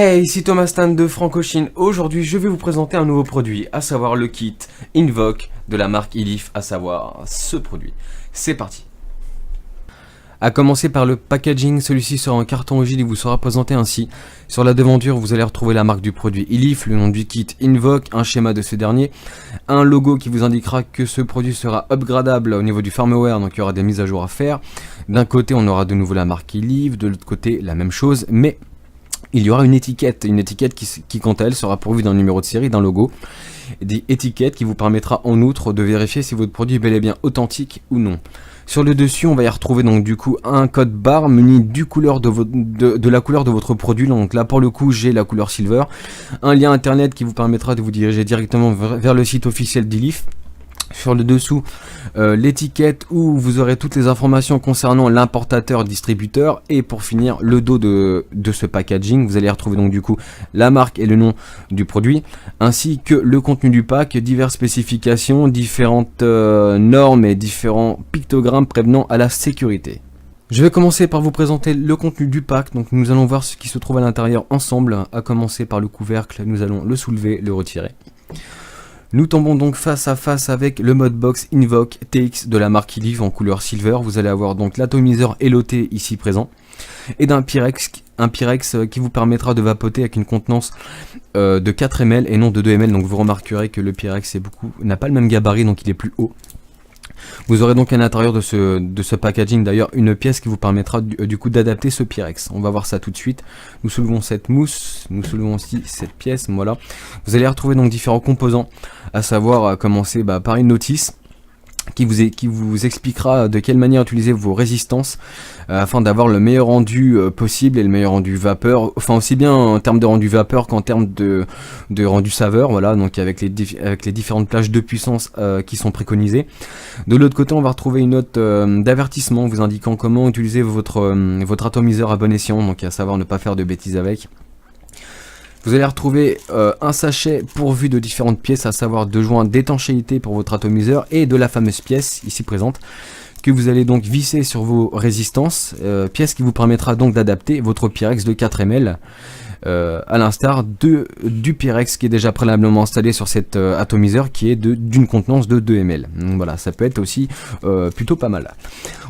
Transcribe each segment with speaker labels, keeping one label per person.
Speaker 1: Hey, ici Thomas Stan de Francochine. Aujourd'hui, je vais vous présenter un nouveau produit, à savoir le kit Invoke de la marque Elif, à savoir ce produit. C'est parti. A commencer par le packaging, celui-ci sera en carton rigide et vous sera présenté ainsi. Sur la devanture, vous allez retrouver la marque du produit Elif, le nom du kit Invoke, un schéma de ce dernier, un logo qui vous indiquera que ce produit sera upgradable au niveau du firmware, donc il y aura des mises à jour à faire. D'un côté, on aura de nouveau la marque Elif, de l'autre côté, la même chose, mais il y aura une étiquette qui quant à elle sera pourvue d'un numéro de série, d'un logo, des étiquettes qui vous permettra en outre de vérifier si votre produit est bel et bien authentique ou non. Sur le dessus, on va y retrouver donc du coup un code barre muni de la couleur de votre produit. Donc là pour le coup j'ai la couleur silver, un lien internet qui vous permettra de vous diriger directement vers le site officiel d'Elif. Sur le dessous, l'étiquette où vous aurez toutes les informations concernant l'importateur distributeur, et pour finir le dos de ce packaging, vous allez retrouver donc du coup la marque et le nom du produit, ainsi que le contenu du pack, diverses spécifications, différentes normes et différents pictogrammes prévenant à la sécurité. Je vais commencer par vous présenter le contenu du pack. Donc nous allons voir ce qui se trouve à l'intérieur ensemble, à commencer par le couvercle. Nous allons le soulever, le retirer. Nous tombons donc face à face avec le Modbox Invoke TX de la marque Elif en couleur silver. Vous allez avoir donc l'atomiseur Eloté ici présent et d'un Pyrex qui vous permettra de vapoter avec une contenance de 4 ml et non de 2 ml. Donc vous remarquerez que le Pyrex n'a pas le même gabarit, donc il est plus haut. Vous aurez donc à l'intérieur de ce packaging d'ailleurs une pièce qui vous permettra du coup d'adapter ce Pyrex. On va voir ça tout de suite. Nous soulevons cette mousse, nous soulevons aussi cette pièce, voilà. Vous allez retrouver donc différents composants, à savoir commencer par une notice qui vous expliquera de quelle manière utiliser vos résistances afin d'avoir le meilleur rendu possible et le meilleur rendu vapeur, enfin aussi bien en termes de rendu vapeur qu'en termes de rendu saveur, voilà, donc avec les différentes plages de puissance qui sont préconisées. De l'autre côté, on va retrouver une note d'avertissement vous indiquant comment utiliser votre atomiseur à bon escient, donc à savoir ne pas faire de bêtises avec. Vous allez retrouver un sachet pourvu de différentes pièces, à savoir de joints d'étanchéité pour votre atomiseur et de la fameuse pièce ici présente que vous allez donc visser sur vos résistances, pièce qui vous permettra donc d'adapter votre Pyrex de 4 ml à l'instar du Pyrex qui est déjà préalablement installé sur cet atomiseur qui est d'une contenance de 2 ml. Donc voilà, ça peut être aussi plutôt pas mal.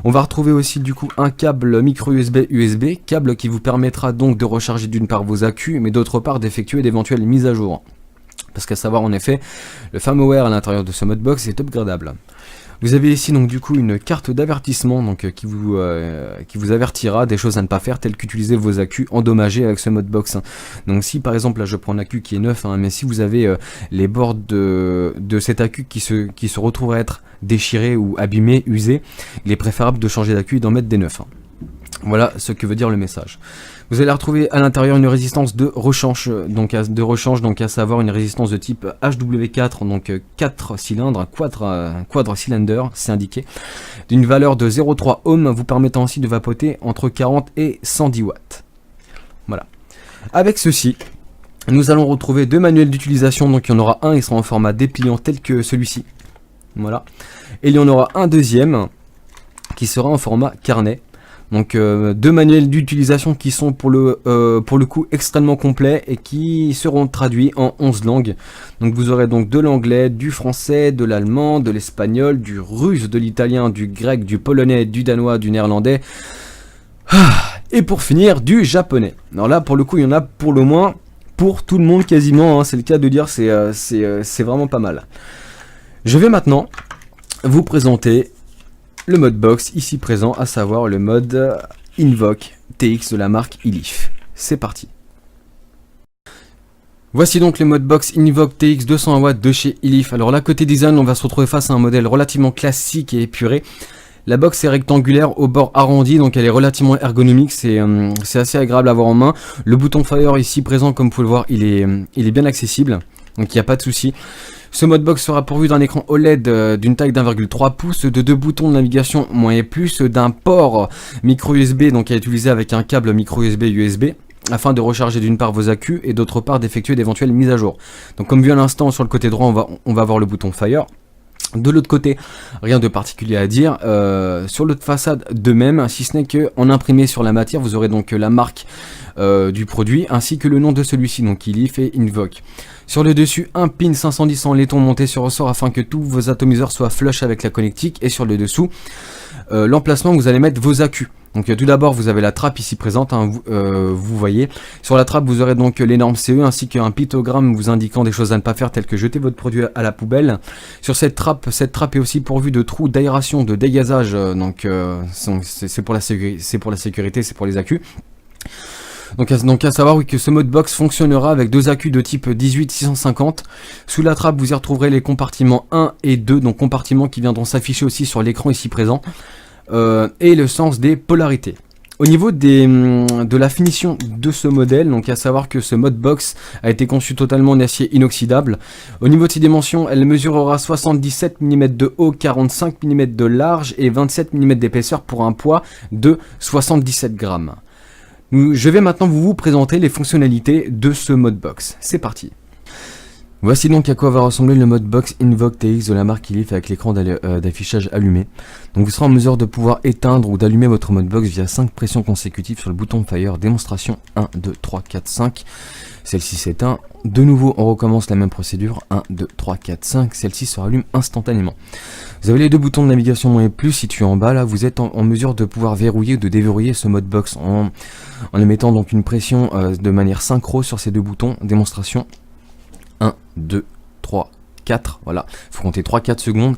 Speaker 1: On va retrouver aussi du coup un câble micro USB, câble qui vous permettra donc de recharger d'une part vos accus, mais d'autre part d'effectuer d'éventuelles mises à jour. Parce qu'à savoir en effet, le firmware à l'intérieur de ce Modbox est upgradable. Vous avez ici donc du coup une carte d'avertissement donc qui vous avertira des choses à ne pas faire, telles qu'utiliser vos accus endommagés avec ce Modbox. Donc si par exemple là je prends un accu qui est neuf, mais si vous avez les bords de cet accu qui se retrouvent à être déchirés ou abîmés, usés, il est préférable de changer d'accu et d'en mettre des neufs. Voilà ce que veut dire le message. Vous allez retrouver à l'intérieur une résistance de rechange, donc à savoir une résistance de type HW4, donc 4 cylindres, quadre cylinder, c'est indiqué, d'une valeur de 0,3 ohms, vous permettant ainsi de vapoter entre 40 et 110 watts. Voilà. Avec ceci, nous allons retrouver deux manuels d'utilisation, donc il y en aura un, il sera en format dépliant tel que celui-ci. Voilà. Et il y en aura un deuxième qui sera en format carnet. Donc deux manuels d'utilisation qui sont pour le coup extrêmement complets et qui seront traduits en 11 langues. Donc vous aurez donc de l'anglais, du français, de l'allemand, de l'espagnol, du russe, de l'italien, du grec, du polonais, du danois, du néerlandais. Et pour finir, du japonais. Alors là pour le coup il y en a pour le moins pour tout le monde quasiment, hein, c'est le cas de dire, c'est vraiment pas mal. Je vais maintenant vous présenter le Modbox ici présent, à savoir le mode Invoke TX de la marque Elif. C'est parti. Voici donc le Modbox Invoke TX 200W de chez Elif. Alors là côté design, on va se retrouver face à un modèle relativement classique et épuré. La box est rectangulaire au bord arrondi, donc elle est relativement ergonomique, c'est assez agréable à avoir en main. Le bouton Fire ici présent, comme vous pouvez le voir, il est bien accessible, donc il n'y a pas de souci. Ce Modbox sera pourvu d'un écran OLED d'une taille d'1,3 pouces, de deux boutons de navigation moins et plus, d'un port micro USB donc à utiliser avec un câble micro USB afin de recharger d'une part vos accus et d'autre part d'effectuer d'éventuelles mises à jour. Donc comme vu à l'instant sur le côté droit on va avoir le bouton Fire. De l'autre côté, rien de particulier à dire. Sur l'autre façade de même, si ce n'est que en imprimé sur la matière, vous aurez donc la marque du produit ainsi que le nom de celui-ci, donc Ilif et Invoke. Sur le dessus, un pin 510 en laiton monté sur ressort afin que tous vos atomiseurs soient flush avec la connectique. Et sur le dessous, l'emplacement où vous allez mettre vos accus. Donc tout d'abord vous avez la trappe ici présente, hein, vous voyez. Sur la trappe vous aurez donc les normes CE ainsi qu'un pictogramme vous indiquant des choses à ne pas faire telles que jeter votre produit à la poubelle. Sur cette trappe est aussi pourvue de trous d'aération, de dégazage, donc c'est pour la sécurité, c'est pour les accus. Donc à savoir oui, que ce modebox fonctionnera avec deux accus de type 18650. Sous la trappe vous y retrouverez les compartiments 1 et 2, donc compartiments qui viendront s'afficher aussi sur l'écran ici présent. Et le sens des polarités. Au niveau de la finition de ce modèle, donc à savoir que ce modebox a été conçu totalement en acier inoxydable. Au niveau de ses dimensions, elle mesurera 77 mm de haut, 45 mm de large et 27 mm d'épaisseur pour un poids de 77 grammes. Je vais maintenant vous présenter les fonctionnalités de ce modebox. C'est parti. Voici donc à quoi va ressembler le modebox Invoke TX de la marque Ilif avec l'écran d'affichage allumé. Donc vous serez en mesure de pouvoir éteindre ou d'allumer votre modebox via 5 pressions consécutives sur le bouton Fire. Démonstration 1, 2, 3, 4, 5. Celle-ci s'éteint. De nouveau, on recommence la même procédure. 1, 2, 3, 4, 5. Celle-ci se rallume instantanément. Vous avez les deux boutons de navigation moins et plus situés en bas. Là, vous êtes en mesure de pouvoir verrouiller ou de déverrouiller ce modebox en émettant donc une pression de manière synchro sur ces deux boutons. Démonstration 1, 2, 3, 4, voilà, il faut compter 3-4 secondes.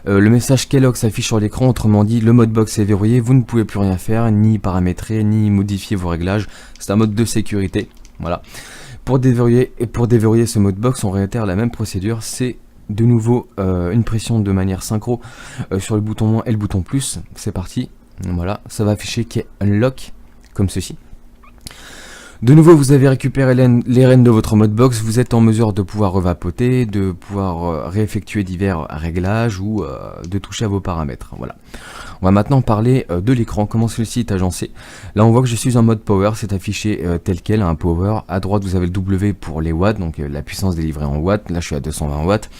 Speaker 1: Le message Kellogg s'affiche sur l'écran, autrement dit, le modebox est verrouillé, vous ne pouvez plus rien faire, ni paramétrer, ni modifier vos réglages, c'est un mode de sécurité, voilà. Pour déverrouiller ce modebox, on réitère la même procédure, c'est de nouveau une pression de manière synchro sur le bouton moins et le bouton plus, c'est parti, voilà, ça va afficher qui est Unlock, comme ceci. De nouveau, vous avez récupéré les rênes de votre modebox, vous êtes en mesure de pouvoir revapoter, de pouvoir réeffectuer divers réglages ou de toucher à vos paramètres. Voilà. On va maintenant parler de l'écran, comment celui-ci est agencé. Là, on voit que je suis en mode power, c'est affiché tel quel, un power. À droite, vous avez le W pour les watts, donc la puissance délivrée en watts. Là, je suis à 220 watts.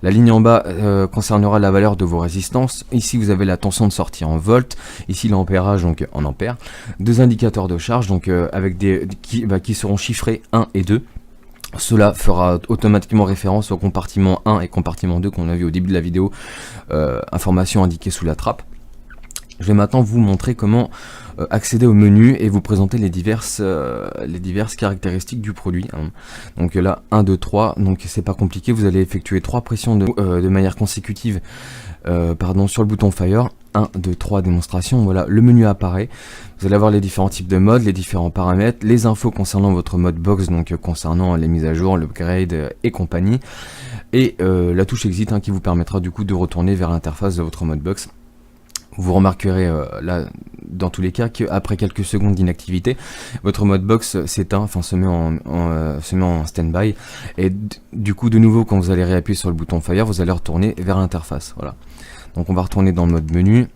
Speaker 1: La ligne en bas concernera la valeur de vos résistances. Ici, vous avez la tension de sortie en volts. Ici, l'ampérage, donc en ampères. Deux indicateurs de charge, donc avec qui seront chiffrés 1 et 2. Cela fera automatiquement référence au compartiment 1 et compartiment 2 qu'on a vu au début de la vidéo. Information indiquée sous la trappe. Je vais maintenant vous montrer comment accéder au menu et vous présenter les diverses caractéristiques du produit. Donc là, 1, 2, 3, donc c'est pas compliqué, vous allez effectuer 3 pressions de manière consécutive sur le bouton Fire. 1, 2, 3 démonstration, voilà, le menu apparaît. Vous allez avoir les différents types de modes, les différents paramètres, les infos concernant votre modebox, donc concernant les mises à jour, l'upgrade et compagnie. Et la touche Exit qui vous permettra du coup de retourner vers l'interface de votre modebox. Vous remarquerez là, dans tous les cas, qu'après quelques secondes d'inactivité, votre modebox s'éteint, enfin se met en stand-by. Et du coup, de nouveau, quand vous allez réappuyer sur le bouton Fire, vous allez retourner vers l'interface. Voilà. Donc on va retourner dans le mode menu.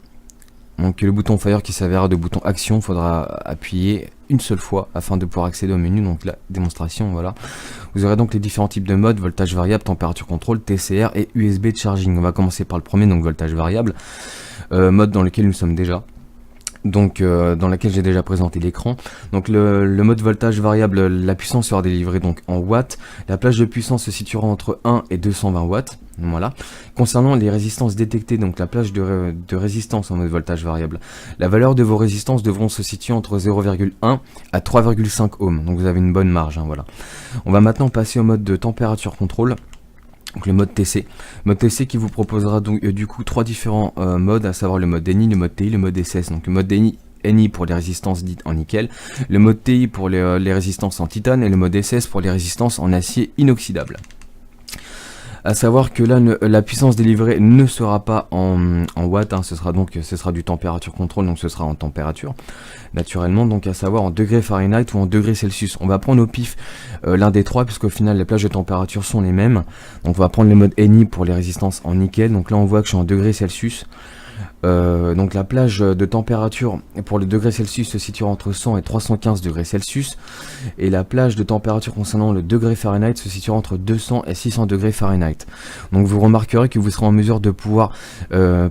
Speaker 1: Donc le bouton Fire qui s'avérera de bouton Action, il faudra appuyer une seule fois afin de pouvoir accéder au menu. Donc la démonstration, voilà. Vous aurez donc les différents types de modes, voltage variable, température contrôle, TCR et USB de charging. On va commencer par le premier, donc voltage variable. Mode dans lequel nous sommes déjà, donc dans laquelle j'ai déjà présenté l'écran. Donc le mode voltage variable, la puissance sera délivrée donc en watts, la plage de puissance se situera entre 1 et 220 watts, voilà. Concernant les résistances détectées, donc la plage de résistance en mode voltage variable, la valeur de vos résistances devront se situer entre 0,1 à 3,5 ohms, donc vous avez une bonne marge, voilà. On va maintenant passer au mode de température contrôle. Donc le mode TC qui vous proposera donc du coup 3 différents modes, à savoir le mode NI, le mode TI, le mode SS. Donc le mode NI pour les résistances dites en nickel, le mode TI pour les résistances en titane et le mode SS pour les résistances en acier inoxydable. À savoir que là, la puissance délivrée ne sera pas en watts, ce sera du température contrôle, donc ce sera en température, naturellement, donc à savoir en degrés Fahrenheit ou en degrés Celsius. On va prendre au pif l'un des trois, puisqu'au final les plages de température sont les mêmes. Donc on va prendre le mode NI pour les résistances en nickel, donc là on voit que je suis en degrés Celsius. Donc la plage de température pour le degré Celsius se situe entre 100 et 315 degrés Celsius, et la plage de température concernant le degré Fahrenheit se situe entre 200 et 600 degrés Fahrenheit. Donc vous remarquerez que vous serez en mesure de pouvoir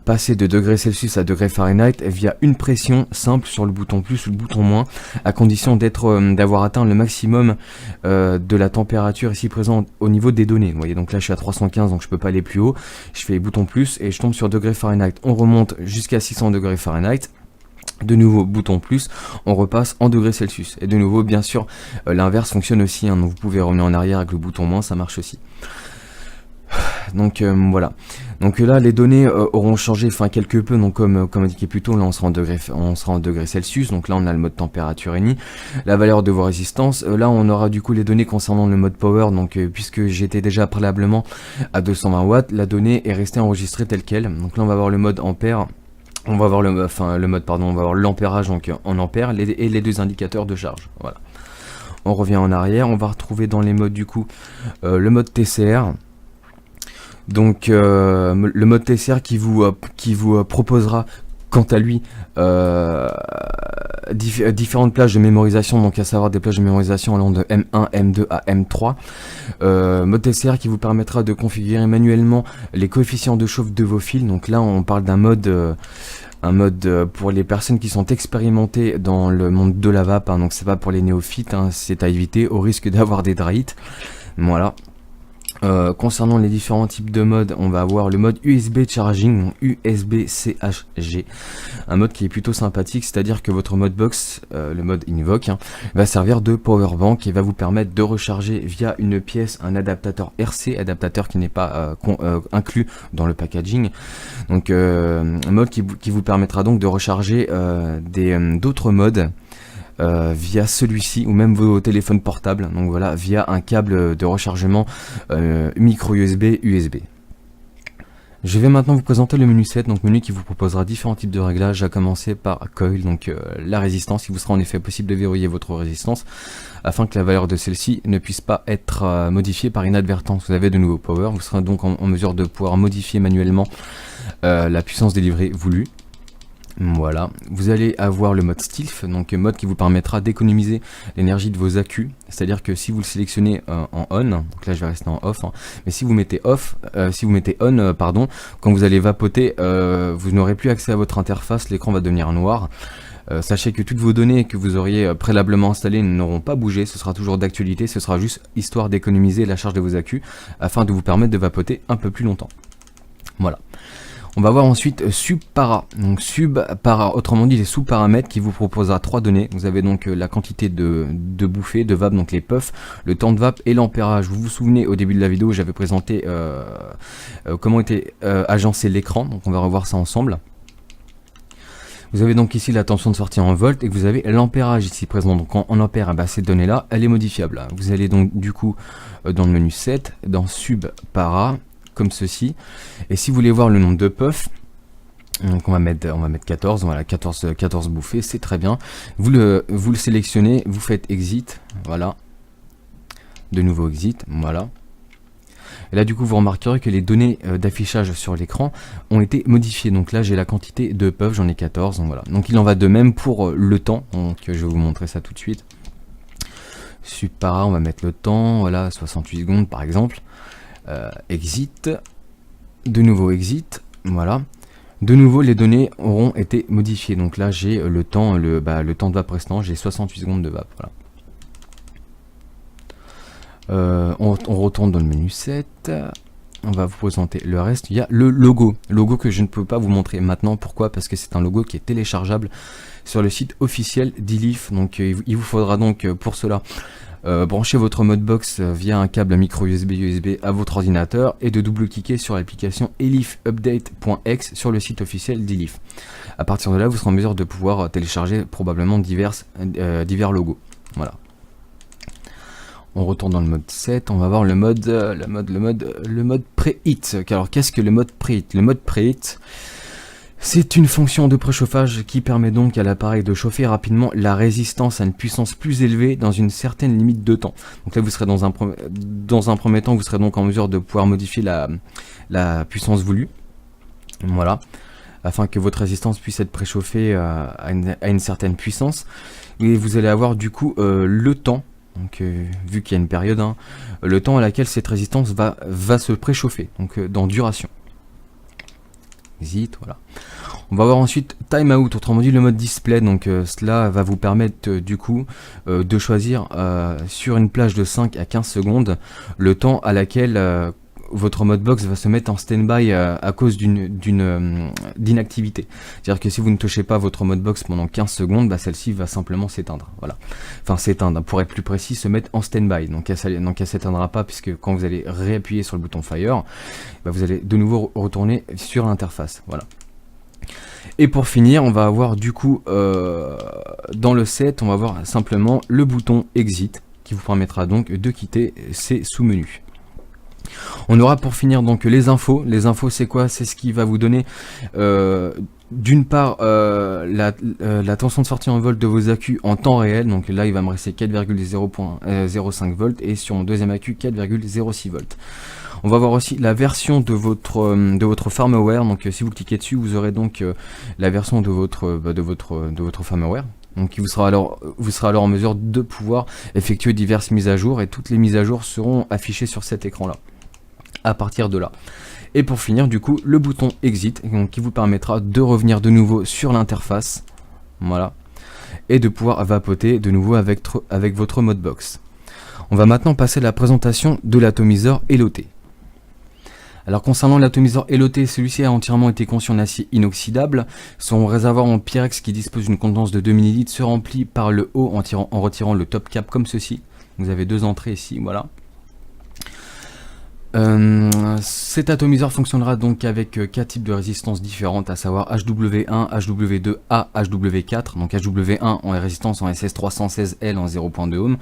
Speaker 1: passer de degré Celsius à degré Fahrenheit via une pression simple sur le bouton plus ou le bouton moins, à condition d'avoir atteint le maximum de la température ici présente au niveau des données. Vous voyez, donc là je suis à 315, donc je peux pas aller plus haut. Je fais bouton plus et je tombe sur degré Fahrenheit. On remonte jusqu'à 600 degrés Fahrenheit. De nouveau bouton plus, on repasse en degrés Celsius. Et de nouveau, bien sûr, l'inverse fonctionne aussi, hein, donc vous pouvez revenir en arrière avec le bouton moins, ça marche aussi. Donc voilà. Donc là les données auront changé quelque peu, donc comme indiqué plus tôt, là on sera en degrés Celsius, donc là on a le mode température ENI, la valeur de vos résistances, là on aura du coup les données concernant le mode power, donc puisque j'étais déjà préalablement à 220 watts, la donnée est restée enregistrée telle quelle. Donc là on va voir le mode ampère, on va voir on va voir l'ampérage donc en ampères et les deux indicateurs de charge. Voilà. On revient en arrière, on va retrouver dans les modes du coup le mode TCR. Donc le mode TCR qui vous proposera quant à lui différentes plages de mémorisation, donc à savoir des plages de mémorisation allant de M1, M2 à M3. Mode TCR qui vous permettra de configurer manuellement les coefficients de chauffe de vos fils. Donc là on parle d'un mode pour les personnes qui sont expérimentées dans le monde de la vape, hein, donc c'est pas pour les néophytes, hein, c'est à éviter au risque d'avoir des drahites. Voilà. Concernant les différents types de modes, on va avoir le mode USB Charging, donc USB-CHG, un mode qui est plutôt sympathique, c'est-à-dire que votre mode box, le mode Invoke, hein, va servir de power bank et va vous permettre de recharger via une pièce un adaptateur RC, adaptateur qui n'est pas inclus dans le packaging. Donc un mode qui vous permettra donc de recharger d'autres modes via celui-ci ou même vos téléphones portables, donc voilà, via un câble de rechargement micro USB. Je vais maintenant vous présenter le menu 7, donc menu qui vous proposera différents types de réglages, à commencer par coil, donc la résistance. Il vous sera en effet possible de verrouiller votre résistance afin que la valeur de celle-ci ne puisse pas être modifiée par inadvertance. Vous avez de nouveaux power, vous serez donc en mesure de pouvoir modifier manuellement la puissance délivrée voulue. Voilà, vous allez avoir le mode Stealth, donc mode qui vous permettra d'économiser l'énergie de vos accus, c'est-à-dire que si vous le sélectionnez en on, donc là je vais rester en off, hein, mais si vous mettez on, quand vous allez vapoter, vous n'aurez plus accès à votre interface, l'écran va devenir noir. Sachez que toutes vos données que vous auriez préalablement installées n'auront pas bougé, ce sera toujours d'actualité, ce sera juste histoire d'économiser la charge de vos accus afin de vous permettre de vapoter un peu plus longtemps. Voilà. On va voir ensuite subpara. Donc subpara, autrement dit les sous-paramètres qui vous proposera 3 données. Vous avez donc la quantité de bouffées, de vape, donc les puffs, le temps de vape et l'ampérage. Vous vous souvenez au début de la vidéo, j'avais présenté comment était agencé l'écran. Donc on va revoir ça ensemble. Vous avez donc ici la tension de sortie en volts et vous avez l'ampérage ici présent. Donc en ampère, cette donnée-là, elle est modifiable. Vous allez donc du coup dans le menu 7, dans subpara, comme ceci, et si vous voulez voir le nombre de puffs, donc on va mettre 14, voilà, 14 bouffées, c'est très bien. Vous le sélectionnez, vous faites exit, voilà, de nouveau exit, voilà. Et là du coup vous remarquerez que les données d'affichage sur l'écran ont été modifiées. Donc là j'ai la quantité de puffs, j'en ai 14, donc voilà. Donc il en va de même pour le temps, donc je vais vous montrer ça tout de suite. Subpara, on va mettre le temps, voilà, 68 secondes par exemple. Exit, de nouveau exit, voilà. De nouveau les données auront été modifiées. Donc là j'ai le temps, le temps de vape restant, j'ai 68 secondes de vape, voilà. On retourne dans le menu 7. On va vous présenter le reste. Il y a le logo que je ne peux pas vous montrer maintenant. Pourquoi? Parce que c'est un logo qui est téléchargeable sur le site officiel d'Ilif. Donc il vous faudra donc pour cela brancher votre modbox via un câble micro USB à votre ordinateur et de double-cliquer sur l'application elifupdate.exe sur le site officiel d'Ilif. À partir de là, vous serez en mesure de pouvoir télécharger probablement divers logos. Voilà. On retourne dans le mode 7, on va voir le mode preheat. Alors qu'est-ce que le mode preheat? Le mode preheat, c'est une fonction de préchauffage qui permet donc à l'appareil de chauffer rapidement la résistance à une puissance plus élevée dans une certaine limite de temps. Donc là vous serez dans un premier temps, vous serez donc en mesure de pouvoir modifier la puissance voulue. Voilà. afin que votre résistance puisse être préchauffée à une certaine puissance. Et vous allez avoir du coup le temps, donc vu qu'il y a une période, hein, le temps à laquelle cette résistance va se préchauffer, donc dans duration. Exit, voilà. On va voir ensuite timeout, autrement dit le mode display, donc cela va vous permettre du coup de choisir sur une plage de 5 à 15 secondes le temps à laquelle votre modbox va se mettre en stand-by à cause d'inactivité. C'est-à-dire que si vous ne touchez pas votre modbox pendant 15 secondes, bah, celle-ci va simplement s'éteindre. Voilà. Enfin s'éteindre, pour être plus précis, se mettre en stand-by. Donc elle s'éteindra pas, puisque quand vous allez réappuyer sur le bouton Fire, bah, vous allez de nouveau retourner sur l'interface. Voilà. Et pour finir, on va avoir du coup dans le set, on va avoir simplement le bouton Exit qui vous permettra donc de quitter ces sous-menus. On aura pour finir donc les infos. Les infos, c'est quoi? C'est ce qui va vous donner d'une part la tension de sortie en volt de vos accus en temps réel. Donc là il va me rester 4,0.05 volts et sur mon deuxième accu 4,06 volts. On va voir aussi la version de votre firmware. Donc si vous cliquez dessus, vous aurez donc la version de votre firmware. Donc vous serez alors en mesure de pouvoir effectuer diverses mises à jour, et toutes les mises à jour seront affichées sur cet écran là à partir de là. Et pour finir du coup le bouton Exit, donc, qui vous permettra de revenir de nouveau sur l'interface, voilà, et de pouvoir vapoter de nouveau avec votre modbox. On va maintenant passer à la présentation de l'atomiseur Elote. Alors concernant l'atomiseur Elote, celui-ci a entièrement été conçu en acier inoxydable. Son réservoir en Pyrex qui dispose d'une contenance de 2 ml se remplit par le haut en retirant le top cap comme ceci. Vous avez deux entrées ici, voilà. Cet atomiseur fonctionnera donc avec 4 types de résistances différentes, à savoir HW1, HW2A, HW4. Donc HW1 en résistance en SS316L en 0.2 ohm,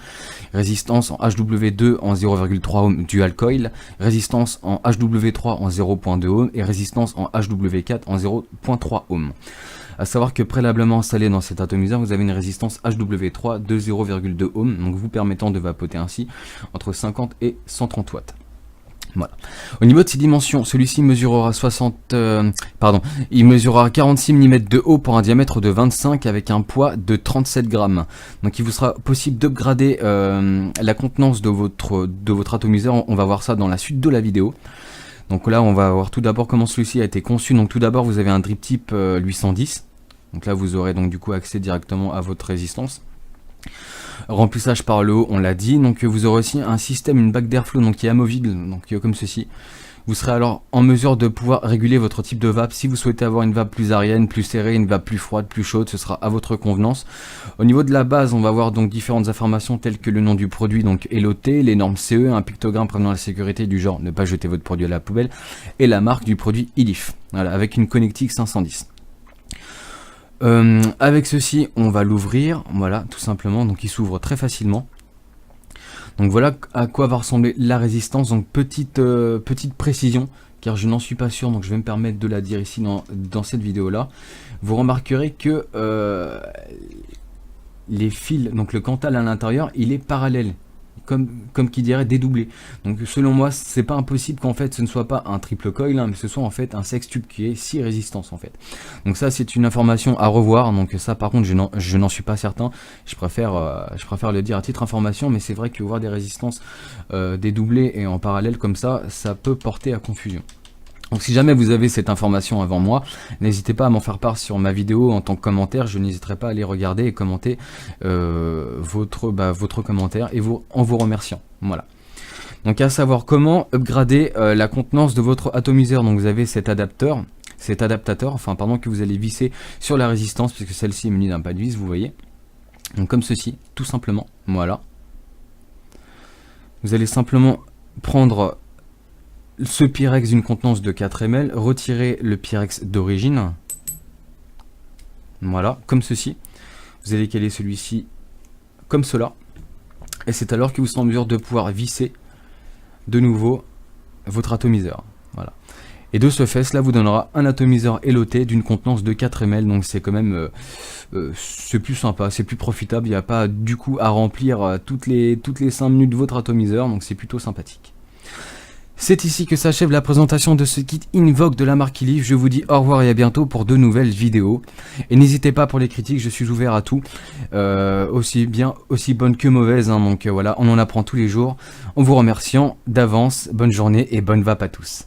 Speaker 1: résistance en HW2 en 0.3 ohm dual coil, résistance en HW3 en 0.2 ohm et résistance en HW4 en 0.3 ohm. A savoir que préalablement installé dans cet atomiseur, vous avez une résistance HW3 de 0.2 ohm, donc vous permettant de vapoter ainsi entre 50 et 130 watts. Voilà. Au niveau de ses dimensions, celui-ci mesurera 46 mm de haut pour un diamètre de 25 avec un poids de 37 grammes. Donc il vous sera possible d'upgrader la contenance de votre atomiseur. On va voir ça dans la suite de la vidéo. Donc là on va voir tout d'abord comment celui-ci a été conçu. Donc tout d'abord vous avez un drip type 810. Donc là vous aurez donc du coup accès directement à votre résistance. Remplissage par le haut, on l'a dit. Donc vous aurez aussi un système, une bague d'airflow donc qui est amovible, donc comme ceci. Vous serez alors en mesure de pouvoir réguler votre type de vape. Si vous souhaitez avoir une vape plus aérienne, plus serrée, une vape plus froide, plus chaude, ce sera à votre convenance. Au niveau de la base, on va voir donc différentes informations telles que le nom du produit, donc Elote, les normes CE, un pictogramme prévenant la sécurité du genre ne pas jeter votre produit à la poubelle, et la marque du produit Ilif, voilà, avec une connectique 510. Avec ceci on va l'ouvrir, voilà, tout simplement, donc il s'ouvre très facilement. Donc voilà à quoi va ressembler la résistance. Donc petite précision, car je n'en suis pas sûr, donc je vais me permettre de la dire ici dans cette vidéo là. Vous remarquerez que les fils, donc le Cantal à l'intérieur, il est parallèle, comme qui dirait dédoublé. Donc selon moi c'est pas impossible qu'en fait ce ne soit pas un triple coil, hein, mais ce soit en fait un sextuple qui est 6 résistances en fait. Donc ça c'est une information à revoir, donc ça par contre je n'en suis pas certain, je préfère le dire à titre information, mais c'est vrai que voir des résistances dédoublées et en parallèle comme ça peut porter à confusion. Donc si jamais vous avez cette information avant moi, n'hésitez pas à m'en faire part sur ma vidéo en tant que commentaire. Je n'hésiterai pas à aller regarder et commenter votre commentaire et en vous remerciant. Voilà. Donc à savoir comment upgrader la contenance de votre atomiseur. Donc vous avez cet adaptateur, que vous allez visser sur la résistance, puisque celle-ci est munie d'un pas de vis, vous voyez. Donc comme ceci, tout simplement. Voilà. Vous allez simplement prendre ce Pyrex d'une contenance de 4 ml, retirer le Pyrex d'origine, voilà, comme ceci. Vous allez caler celui-ci comme cela, et c'est alors que vous serez en mesure de pouvoir visser de nouveau votre atomiseur. Voilà. Et de ce fait, cela vous donnera un atomiseur Elote d'une contenance de 4 ml, donc c'est quand même c'est plus sympa, c'est plus profitable. Il n'y a pas du coup à remplir toutes les 5 minutes votre atomiseur, donc c'est plutôt sympathique. C'est ici que s'achève la présentation de ce kit Invoke de la marque Ilif. Je vous dis au revoir et à bientôt pour de nouvelles vidéos. Et n'hésitez pas pour les critiques, je suis ouvert à tout. Aussi bonnes que mauvaises. Hein, donc voilà, on en apprend tous les jours. En vous remerciant d'avance, bonne journée et bonne vape à tous.